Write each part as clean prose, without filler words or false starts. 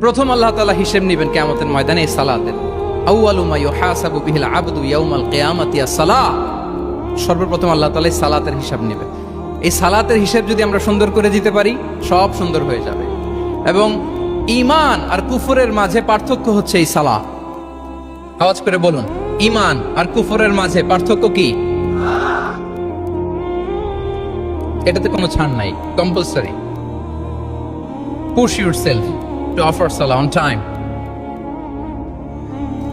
প্রথম আল্লাহ তাআলা হিসেব নেবেন কিয়ামতের ময়দানে এই সালাতের। আউয়ালু মা ইউহাসাবু বিহিল আবদু ইয়াউমাল কিয়ামাতি আস-সালাহ। সর্বপ্রথম আল্লাহ তাআলা এই সালাতের হিসাব নেবেন। এই সালাতের হিসাব যদি আমরা সুন্দর করে দিতে পারি, সব সুন্দর হয়ে যাবে। এবং ঈমান আর কুফরের মাঝে পার্থক্য হচ্ছে এই সালাহ। আওয়াজ করে বলুন, ঈমান আর কুফরের মাঝে পার্থক্য কি? এটাতে কোনো ছাড় নাই, compulsory. Push yourself to offer Salah on time.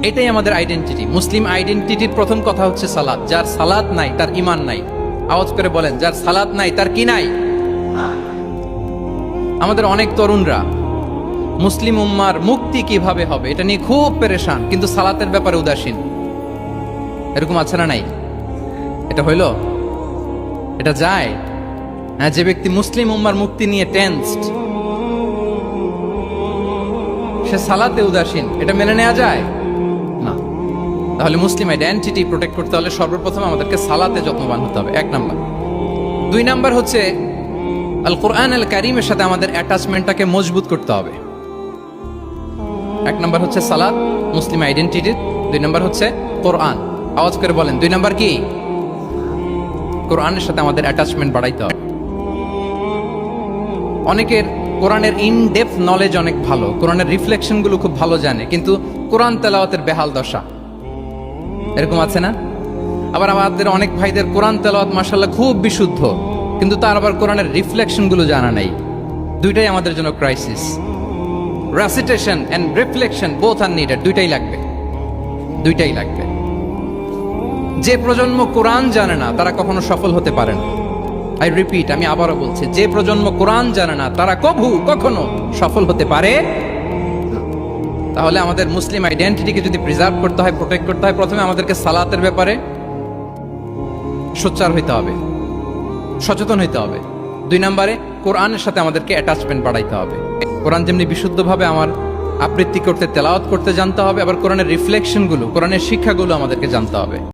এটাই আমাদের আইডেন্টিটি। মুসলিম আইডেন্টিটির প্রথম কথা হচ্ছে সালাত। যার সালাত নাই তার ঈমান নাই। আওয়াজ করে বলেন, যার সালাত নাই তার কি নাই? আমাদের অনেক তরুণরা মুসলিম উম্মার মুক্তি কিভাবে হবে এটা নিয়ে খুব পেরেশান, কিন্তু সালাতের ব্যাপারে উদাসীন। এরকম আছে না নাই? এটা হইল? এটা যায়? হ্যাঁ, যে ব্যক্তি মুসলিম উম্মার মুক্তি নিয়ে টেনসড, সে সালাতে উদাসীন, এটা মেনে নেওয়া যায় না। তাহলে মুসলিম আইডেন্টিটি প্রোটেক্ট করতে হলে সর্বপ্রথম আমাদেরকে সালাতে যত্নবান হতে হবে, 1 নাম্বার। 2 নাম্বার হচ্ছে আল কোরআন আল কারীমের সাথে আমাদের অ্যাটাচমেন্টটাকে মজবুত করতে হবে। 1 নাম্বার হচ্ছে সালাত মুসলিম আইডেন্টিটির, 2 নাম্বার হচ্ছে কোরআন। আওয়াজ করে বলেন, 2 নাম্বার কি? কোরআনের সাথে আমাদের অ্যাটাচমেন্ট বাড়াইতে হবে। অনেকের কোরআনের ইন ডেপথ নলেজ অনেক ভালো, কোরআনের রিফ্লেকশন গুলো খুব ভালো জানে, কিন্তু কোরআন তেলাওয়াতের বেহাল দশা। এরকম আছে না? আবার আমাদের অনেক ভাইদের কোরআন তেলাওয়াত মাশাআল্লাহ খুব বিশুদ্ধ, কিন্তু তার আবার কোরআনের রিফ্লেকশন গুলো জানা নাই। দুইটাই আমাদের জন্য crisis. Recitation and reflection both are needed. দুইটাই লাগবে। যে প্রজন্ম কোরআন জানে না তারা কখনো সফল হতে পারে না। আই রিপিট, আমি আবারও বলছি, যে প্রজন্ম কোরআন জানে না তারা কখনো সফল হতে পারে না। তাহলে আমাদের মুসলিম আইডেন্টিটিকে যদি প্রিজার্ভ করতে হয়, প্রোটেক্ট করতে হয়, প্রথমে আমাদেরকে সালাতের ব্যাপারে সোচ্চার হইতে হবে, সচেতন হইতে হবে। 2 নম্বরে কোরআনের সাথে আমাদেরকে অ্যাটাচমেন্ট বাড়াইতে হবে। কোরআন যেমনি বিশুদ্ধভাবে আমার আবৃত্তি করতে, তেলাওয়াত করতে জানতে হবে, আবার কোরআনের রিফ্লেকশনগুলো, কোরআনের শিক্ষাগুলো আমাদেরকে জানতে হবে।